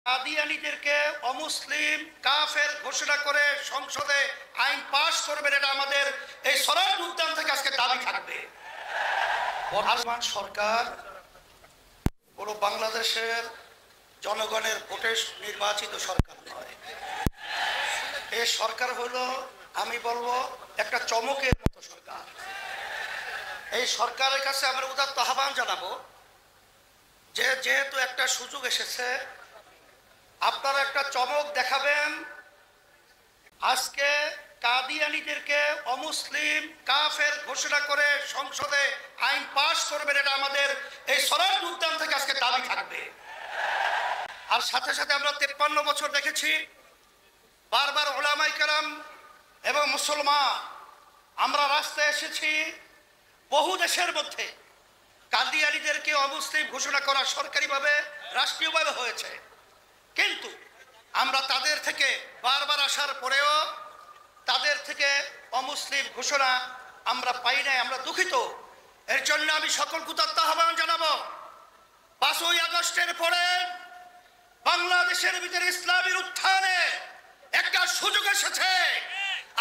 কাদিয়ানীদেরকে অমুসলিম কাফের ঘোষণা করে সংসদে আইন পাশ করবেন, এটা আমাদের এই সরাসরি উদ্যান থেকে আজকে দাবি থাকবে। বর্তমান সরকার পুরো বাংলাদেশের জনগণের ভোটে নির্বাচিত সরকার নয়। এই সরকার হলো, আমি বলবো, একটা চমকের মতো সরকার। এই সরকারের কাছে আমরা উদাত্ত আহ্বান জানাবো যে যেহেতু একটা সুযোগ এসেছে, আপনারা একটা চমক দেখাবেন। আজকে কাদিয়ানীদেরকে অমুসলিম কাফের ঘোষণা করে সংসদে আইন পাশ করবেন, এটা আমাদের এই সরাসরি উদ্যান থেকে আজকে দাবি থাকবে। আর সাথে সাথে আমরা 53 বছর দেখেছি বারবার ওলামায়ে কেরাম এবং মুসলমান আমরা রাস্তায় এসেছি। বহু দেশের মধ্যে কাদিয়ানীদেরকে অমুসলিম ঘোষণা করা সরকারিভাবে রাষ্ট্রীয়ভাবে হয়েছে, কিন্তু আমরা তাদের থেকে বারবার আসার পরেও তাদের থেকে অমুসলিম ঘোষণা আমরা পাই নাই। আমরা দুঃখিত। এর জন্য আমি সকল উদাত্ত আহ্বান জানাবো, 5ই আগস্টের পরে বাংলাদেশের ভিতরে ইসলামের উত্থানে একটা সুযোগ এসেছে।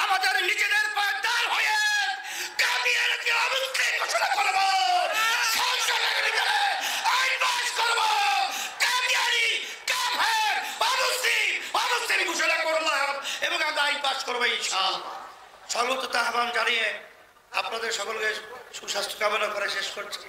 আমাদের নিজেদের পায়ে দাঁড় হয়ে কাদিয়ানীকে অমুসলিম ঘোষণা করব, সংসদের ভিতরে আইন পাস করব, কাদিয়ানী কাফের অমুসলিম ঘোষণা করব এবং আমরা আইন পাস করবো ইনশাআল্লাহ। সর্বোচ্চ আহ্বান জানিয়ে আপনাদের সকলকে সুস্বাস্থ্য কামনা করে শেষ করছি।